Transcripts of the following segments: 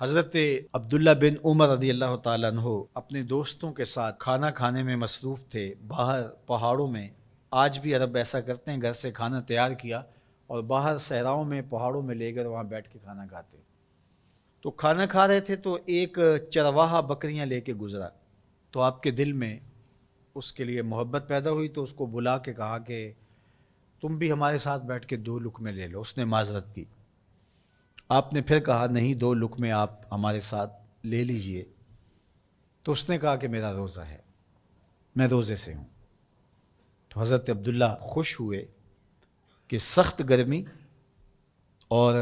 حضرت عبداللہ بن عمر رضی اللہ تعالیٰ عنہ اپنے دوستوں کے ساتھ کھانا کھانے میں مصروف تھے باہر پہاڑوں میں۔ آج بھی عرب ایسا کرتے ہیں، گھر سے کھانا تیار کیا اور باہر صحراؤں میں پہاڑوں میں لے کر وہاں بیٹھ کے کھانا کھاتے۔ تو کھانا کھا رہے تھے تو ایک چرواہا بکریاں لے کے گزرا، تو آپ کے دل میں اس کے لیے محبت پیدا ہوئی، تو اس کو بلا کے کہا کہ تم بھی ہمارے ساتھ بیٹھ کے 2 لقمے لے لو۔ اس نے معذرت کی۔ آپ نے پھر کہا نہیں 2 لقمے آپ ہمارے ساتھ لے لیجئے۔ تو اس نے کہا کہ میرا روزہ ہے، میں روزے سے ہوں۔ تو حضرت عبداللہ خوش ہوئے کہ سخت گرمی اور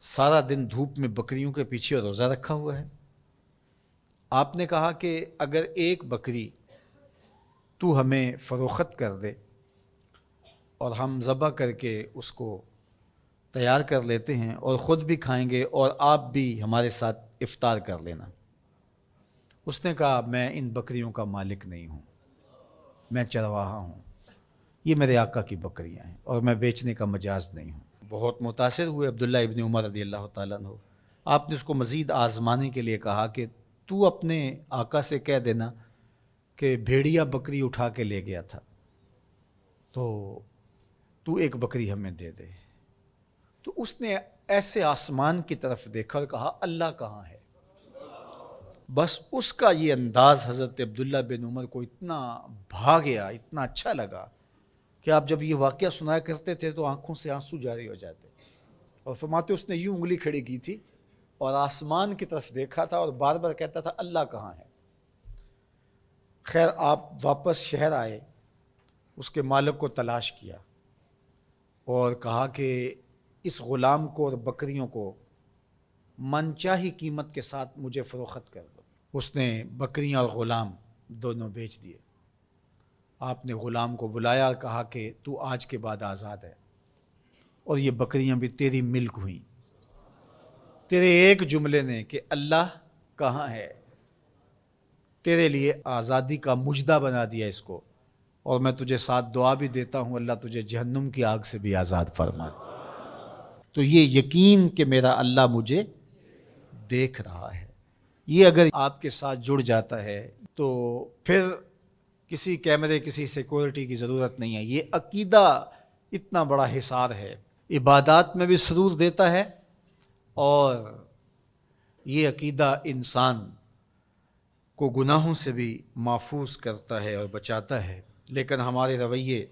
سارا دن دھوپ میں بکریوں کے پیچھے روزہ رکھا ہوا ہے۔ آپ نے کہا کہ اگر ایک بکری تو ہمیں فروخت کر دے اور ہم ذبح کر کے اس کو تیار کر لیتے ہیں اور خود بھی کھائیں گے اور آپ بھی ہمارے ساتھ افطار کر لینا۔ اس نے کہا میں ان بکریوں کا مالک نہیں ہوں، میں چرواہا ہوں، یہ میرے آقا کی بکریاں ہیں اور میں بیچنے کا مجاز نہیں ہوں۔ بہت متاثر ہوئے عبداللہ ابن عمر رضی اللہ تعالیٰ عنہ۔ آپ نے اس کو مزید آزمانے کے لیے کہا کہ تو اپنے آقا سے کہہ دینا کہ بھیڑیا بکری اٹھا کے لے گیا تھا، تو ایک بکری ہمیں دے دے۔ تو اس نے ایسے آسمان کی طرف دیکھا اور کہا اللہ کہاں ہے؟ بس اس کا یہ انداز حضرت عبداللہ بن عمر کو اتنا بھا گیا، اتنا اچھا لگا کہ آپ جب یہ واقعہ سنایا کرتے تھے تو آنکھوں سے آنسو جاری ہو جاتے، اور فرماتے اس نے یوں انگلی کھڑی کی تھی اور آسمان کی طرف دیکھا تھا اور بار بار کہتا تھا اللہ کہاں ہے؟ خیر آپ واپس شہر آئے، اس کے مالک کو تلاش کیا اور کہا کہ اس غلام کو اور بکریوں کو من چاہی قیمت کے ساتھ مجھے فروخت کر دو۔ اس نے بکریاں اور غلام دونوں بیچ دیے۔ آپ نے غلام کو بلایا اور کہا کہ تو آج کے بعد آزاد ہے اور یہ بکریاں بھی تیری ملک ہوئیں۔ تیرے ایک جملے نے کہ اللہ کہاں ہے تیرے لیے آزادی کا مجدہ بنا دیا اس کو، اور میں تجھے ساتھ دعا بھی دیتا ہوں اللہ تجھے جہنم کی آگ سے بھی آزاد فرما۔ تو یہ یقین کہ میرا اللہ مجھے دیکھ رہا ہے، یہ اگر آپ کے ساتھ جڑ جاتا ہے تو پھر کسی کیمرے کسی سیکورٹی کی ضرورت نہیں ہے۔ یہ عقیدہ اتنا بڑا حصار ہے، عبادات میں بھی سرور دیتا ہے، اور یہ عقیدہ انسان کو گناہوں سے بھی محفوظ کرتا ہے اور بچاتا ہے۔ لیکن ہمارے رویے،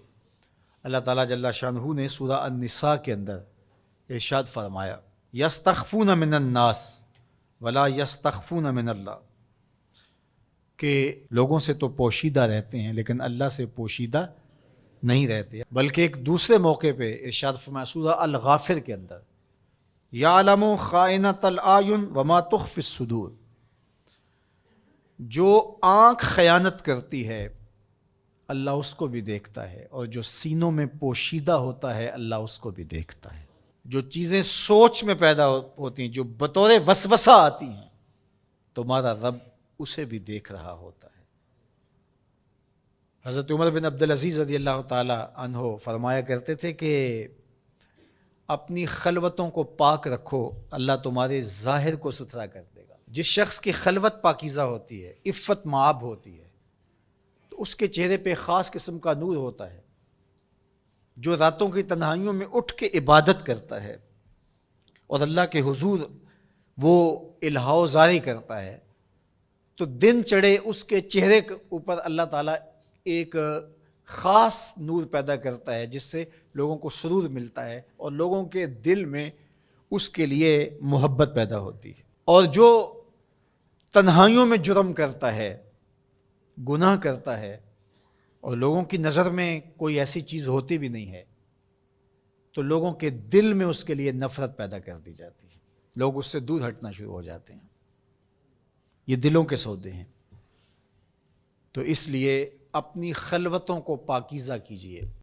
اللہ تعالیٰ جل شانہ نے سورہ النساء کے اندر ارشاد فرمایا یستخفون من الناس ولا یستخفون من اللہ، کہ لوگوں سے تو پوشیدہ رہتے ہیں لیکن اللہ سے پوشیدہ نہیں رہتے۔ بلکہ ایک دوسرے موقع پہ ارشاد فرمایا سورہ الغافر کے اندر یعلم خائنۃ الاعین وما تخفی الصدور، جو آنکھ خیانت کرتی ہے اللہ اس کو بھی دیکھتا ہے، اور جو سینوں میں پوشیدہ ہوتا ہے اللہ اس کو بھی دیکھتا ہے۔ جو چیزیں سوچ میں پیدا ہوتی ہیں، جو بطور وسوسہ آتی ہیں، تمہارا رب اسے بھی دیکھ رہا ہوتا ہے۔ حضرت عمر بن عبدالعزیز رضی اللہ تعالی عنہ فرمایا کرتے تھے کہ اپنی خلوتوں کو پاک رکھو، اللہ تمہارے ظاہر کو ستھرا کر دے گا۔ جس شخص کی خلوت پاکیزہ ہوتی ہے، عفت مآب ہوتی ہے، تو اس کے چہرے پہ خاص قسم کا نور ہوتا ہے۔ جو راتوں کی تنہائیوں میں اٹھ کے عبادت کرتا ہے اور اللہ کے حضور وہ الہا و زاری کرتا ہے، تو دن چڑھے اس کے چہرے کے اوپر اللہ تعالیٰ ایک خاص نور پیدا کرتا ہے جس سے لوگوں کو سرور ملتا ہے اور لوگوں کے دل میں اس کے لیے محبت پیدا ہوتی ہے۔ اور جو تنہائیوں میں جرم کرتا ہے، گناہ کرتا ہے، اور لوگوں کی نظر میں کوئی ایسی چیز ہوتی بھی نہیں ہے، تو لوگوں کے دل میں اس کے لیے نفرت پیدا کر دی جاتی ہے، لوگ اس سے دور ہٹنا شروع ہو جاتے ہیں۔ یہ دلوں کے سودے ہیں۔ تو اس لیے اپنی خلوتوں کو پاکیزہ کیجیے۔